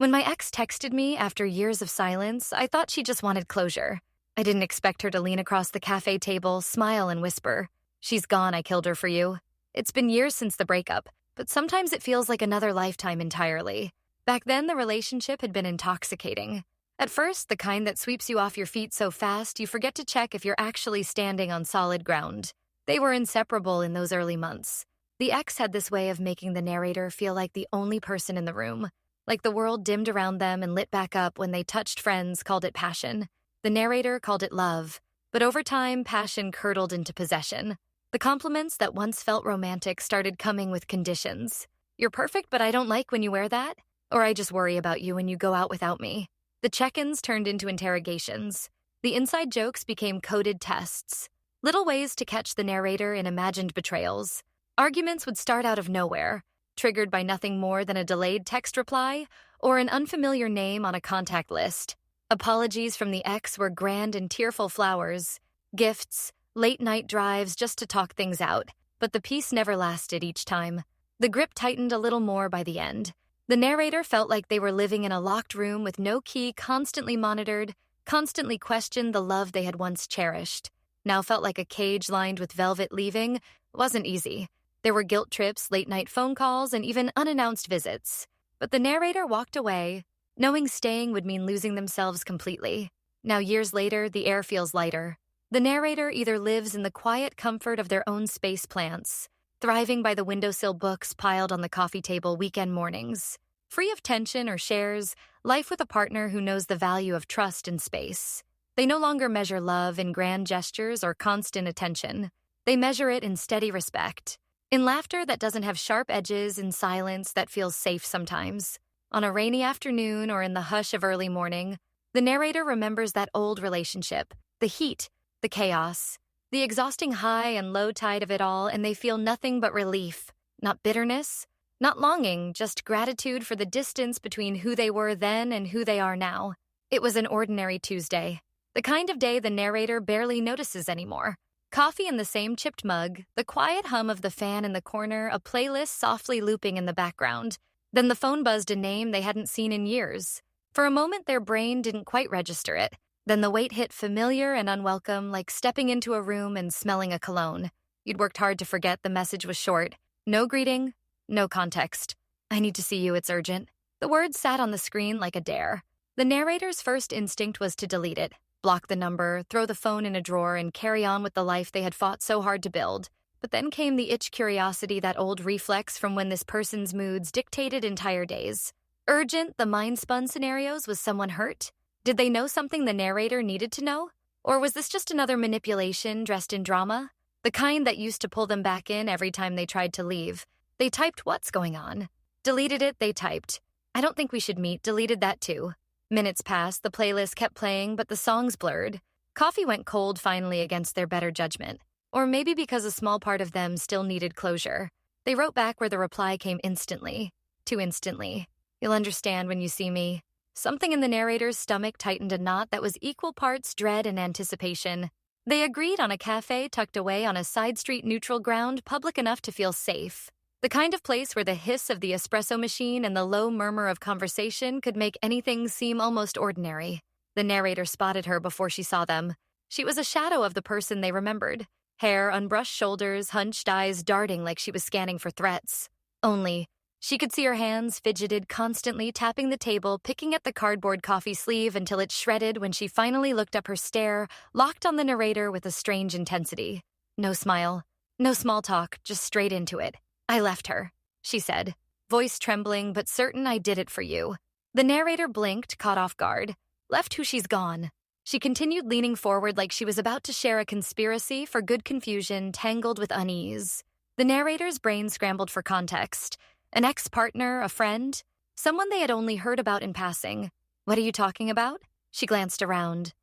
When my ex texted me after years of silence, I thought she just wanted closure. I didn't expect her to lean across the cafe table, smile, and whisper, "She's gone, I killed her for you." It's been years since the breakup, but sometimes it feels like another lifetime entirely. Back then, the relationship had been intoxicating. At first, the kind that sweeps you off your feet so fast you forget to check if you're actually standing on solid ground. They were inseparable in those early months. The ex had this way of making the narrator feel like the only person in the room, like the world dimmed around them and lit back up when they touched friends called it passion. The narrator called it love, but over time, passion curdled into possession. The compliments that once felt romantic started coming with conditions. "You're perfect, but I don't like when you wear that," or "I just worry about you when you go out without me." The check-ins turned into interrogations. The inside jokes became coded tests, little ways to catch the narrator in imagined betrayals. Arguments would start out of nowhere, triggered by nothing more than a delayed text reply or an unfamiliar name on a contact list. Apologies from the ex were grand and tearful flowers, gifts, late-night drives just to talk things out, but the peace never lasted each time. The grip tightened a little more by the end. The narrator felt like they were living in a locked room with no key, constantly monitored, constantly questioned the love they had once cherished. Now felt like a cage lined with velvet leaving. Wasn't easy. There were guilt trips, late-night phone calls, and even unannounced visits. But the narrator walked away, knowing staying would mean losing themselves completely. Now, years later, the air feels lighter. The narrator either lives in the quiet comfort of their own space plants, thriving by the windowsill books piled on the coffee table weekend mornings. Free of tension or shares, life with a partner who knows the value of trust and space. They no longer measure love in grand gestures or constant attention. They measure it in steady respect. In laughter that doesn't have sharp edges, in silence that feels safe sometimes. On a rainy afternoon or in the hush of early morning, the narrator remembers that old relationship, the heat, the chaos, the exhausting high and low tide of it all, and they feel nothing but relief, not bitterness, not longing, just gratitude for the distance between who they were then and who they are now. It was an ordinary Tuesday, the kind of day the narrator barely notices anymore. Coffee in the same chipped mug, the quiet hum of the fan in the corner, a playlist softly looping in the background. Then the phone buzzed a name they hadn't seen in years. For a moment, their brain didn't quite register it. Then the weight hit familiar and unwelcome, like stepping into a room and smelling a cologne. You'd worked hard to forget the message was short. No greeting, no context. "I need to see you, it's urgent." The words sat on the screen like a dare. The narrator's first instinct was to delete it, block the number, throw the phone in a drawer, and carry on with the life they had fought so hard to build. But then came the itch curiosity, that old reflex from when this person's moods dictated entire days. Urgent, the mind-spun scenarios, was someone hurt? Did they know something the narrator needed to know? Or was this just another manipulation dressed in drama? The kind that used to pull them back in every time they tried to leave. They typed, "What's going on?" Deleted it, they typed, "I don't think we should meet," deleted that too. Minutes passed, the playlist kept playing, but the songs blurred. Coffee went cold finally against their better judgment. Or maybe because a small part of them still needed closure. They wrote back where the reply came instantly. Too instantly. "You'll understand when you see me." Something in the narrator's stomach tightened a knot that was equal parts dread and anticipation. They agreed on a cafe tucked away on a side street, neutral ground, public enough to feel safe. The kind of place where the hiss of the espresso machine and the low murmur of conversation could make anything seem almost ordinary. The narrator spotted her before she saw them. She was a shadow of the person they remembered. Hair, unbrushed shoulders, hunched eyes darting like she was scanning for threats. Only, she could see her hands fidgeted, constantly tapping the table, picking at the cardboard coffee sleeve until it shredded when she finally looked up, her stare locked on the narrator with a strange intensity. No smile, no small talk, just straight into it. "I left her," she said, voice trembling but certain. "I did it for you." The narrator blinked, caught off guard. "Left who? She's gone." She continued, leaning forward like she was about to share a conspiracy, for good confusion tangled with unease. The narrator's brain scrambled for context. An ex-partner, a friend, someone they had only heard about in passing. "What are you talking about?" She glanced around,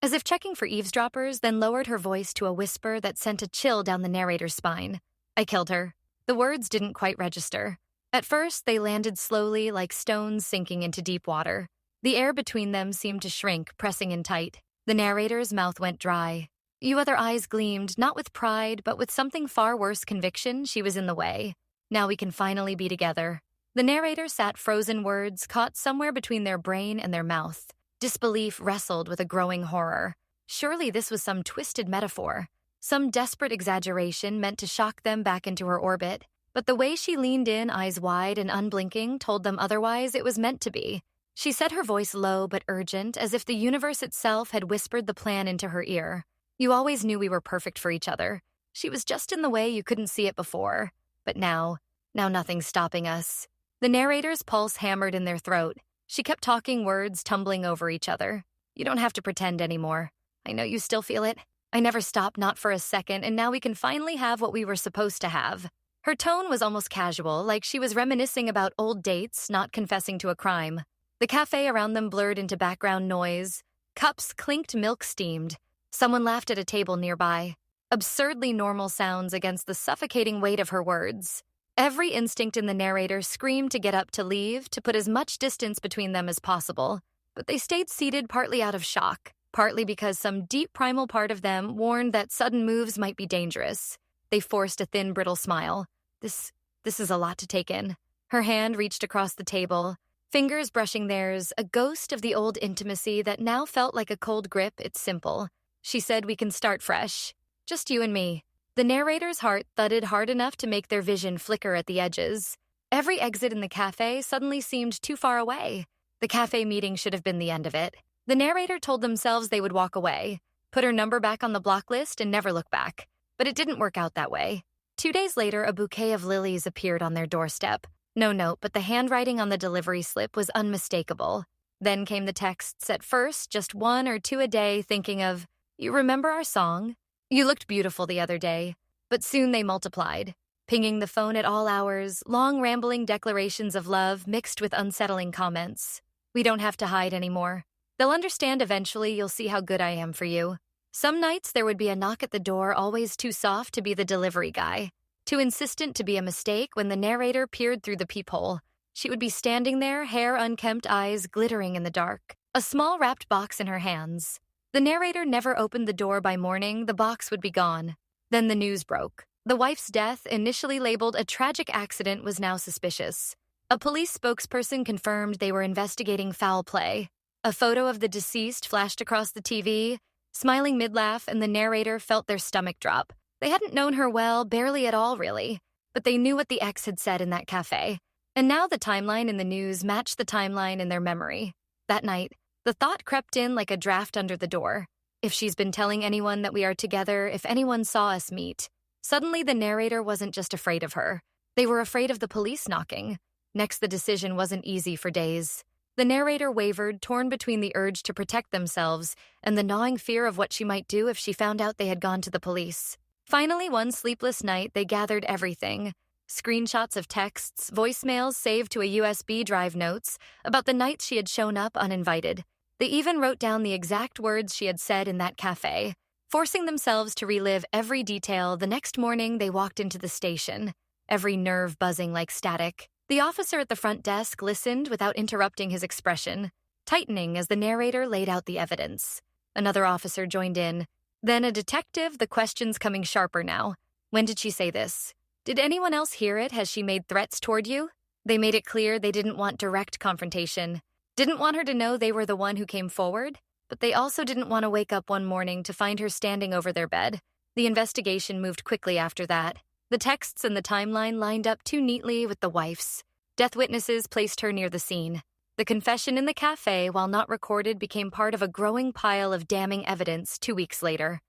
as if checking for eavesdroppers, then lowered her voice to a whisper that sent a chill down the narrator's spine. "I killed her." The words didn't quite register. At first, they landed slowly, like stones sinking into deep water. The air between them seemed to shrink, pressing in tight. The narrator's mouth went dry. You other eyes gleamed, not with pride, but with something far worse, conviction. She was in the way. "Now we can finally be together." The narrator sat frozen words caught somewhere between their brain and their mouth. Disbelief wrestled with a growing horror. Surely this was some twisted metaphor, some desperate exaggeration meant to shock them back into her orbit. But the way she leaned in, eyes wide and unblinking, told them otherwise. It was meant to be. She said, her voice low but urgent, as if the universe itself had whispered the plan into her ear. You always knew we were perfect for each other. She was just in the way you couldn't see it before. But now nothing's stopping us. The narrator's pulse hammered in their throat. She kept talking, words tumbling over each other. You don't have to pretend anymore. I know you still feel it. I never stopped, not for a second, and now we can finally have what we were supposed to have. Her tone was almost casual, like she was reminiscing about old dates, not confessing to a crime. The cafe around them blurred into background noise. Cups clinked, milk steamed. Someone laughed at a table nearby. Absurdly normal sounds against the suffocating weight of her words. Every instinct in the narrator screamed to get up, to leave, to put as much distance between them as possible. But they stayed seated, partly out of shock, partly because some deep primal part of them warned that sudden moves might be dangerous. They forced a thin, brittle smile. This is a lot to take in. Her hand reached across the table, fingers brushing theirs, a ghost of the old intimacy that now felt like a cold grip. It's simple. She said, we can start fresh. Just you and me. The narrator's heart thudded hard enough to make their vision flicker at the edges. Every exit in the cafe suddenly seemed too far away. The cafe meeting should have been the end of it. The narrator told themselves they would walk away, put her number back on the block list, and never look back. But it didn't work out that way. 2 days later, a bouquet of lilies appeared on their doorstep. No note, but the handwriting on the delivery slip was unmistakable. Then came the texts, at first just 1 or 2 a day, thinking of, you remember our song? You looked beautiful the other day. But soon they multiplied, pinging the phone at all hours, long rambling declarations of love mixed with unsettling comments. We don't have to hide anymore. They'll understand eventually. You'll see how good I am for you. Some nights there would be a knock at the door, always too soft to be the delivery guy, too insistent to be a mistake. When the narrator peered through the peephole, she would be standing there, hair unkempt, eyes glittering in the dark, a small wrapped box in her hands. The narrator never opened the door. By morning, the box would be gone. Then the news broke. The wife's death, initially labeled a tragic accident, was now suspicious. A police spokesperson confirmed they were investigating foul play. A photo of the deceased flashed across the TV, smiling mid-laugh, and the narrator felt their stomach drop. They hadn't known her well, barely at all, really. But they knew what the ex had said in that cafe. And now the timeline in the news matched the timeline in their memory. That night, the thought crept in like a draft under the door. If she's been telling anyone that we are together, if anyone saw us meet. Suddenly the narrator wasn't just afraid of her. They were afraid of the police knocking. Next, the decision wasn't easy for days. The narrator wavered, torn between the urge to protect themselves and the gnawing fear of what she might do if she found out they had gone to the police. Finally, one sleepless night, they gathered everything. Screenshots of texts, voicemails saved to a USB drive, notes about the nights she had shown up uninvited. They even wrote down the exact words she had said in that cafe. Forcing themselves to relive every detail, the next morning they walked into the station, every nerve buzzing like static. The officer at the front desk listened without interrupting his expression, tightening as the narrator laid out the evidence. Another officer joined in. Then a detective, the questions coming sharper now. When did she say this? Did anyone else hear it? Has she made threats toward you? They made it clear they didn't want direct confrontation. Didn't want her to know they were the one who came forward, but they also didn't want to wake up one morning to find her standing over their bed. The investigation moved quickly after that. The texts and the timeline lined up too neatly with the wife's. Death witnesses placed her near the scene. The confession in the cafe, while not recorded, became part of a growing pile of damning evidence 2 weeks later.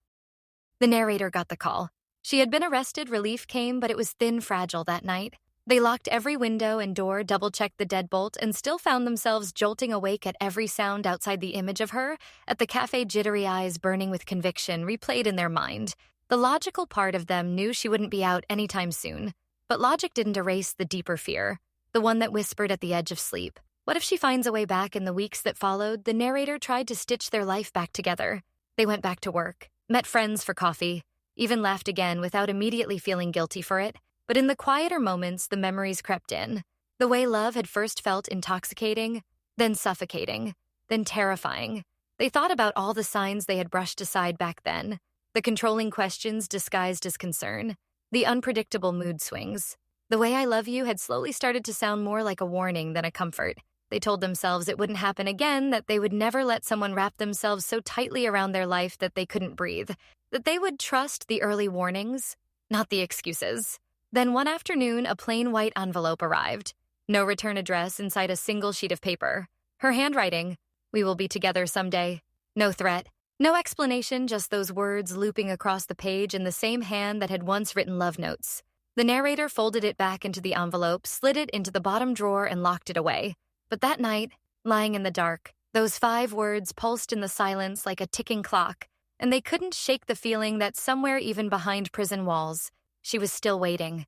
The narrator got the call. She had been arrested, relief came, but it was thin, fragile that night. They locked every window and door, double-checked the deadbolt, and still found themselves jolting awake at every sound outside the image of her, at the cafe, jittery eyes burning with conviction, replayed in their mind. The logical part of them knew she wouldn't be out anytime soon, but logic didn't erase the deeper fear, the one that whispered at the edge of sleep. What if she finds a way back? In the weeks that followed, the narrator tried to stitch their life back together. They went back to work, met friends for coffee, even laughed again without immediately feeling guilty for it. But in the quieter moments, the memories crept in. The way love had first felt intoxicating, then suffocating, then terrifying. They thought about all the signs they had brushed aside back then, the controlling questions disguised as concern, the unpredictable mood swings. The way I love you had slowly started to sound more like a warning than a comfort. They told themselves it wouldn't happen again, that they would never let someone wrap themselves so tightly around their life that they couldn't breathe, that they would trust the early warnings, not the excuses. Then one afternoon, a plain white envelope arrived. No return address inside a single sheet of paper. Her handwriting, "We will be together someday." No threat. No explanation, just those words looping across the page in the same hand that had once written love notes. The narrator folded it back into the envelope, slid it into the bottom drawer, and locked it away. But that night, lying in the dark, those 5 words pulsed in the silence like a ticking clock, and they couldn't shake the feeling that somewhere even behind prison walls, she was still waiting.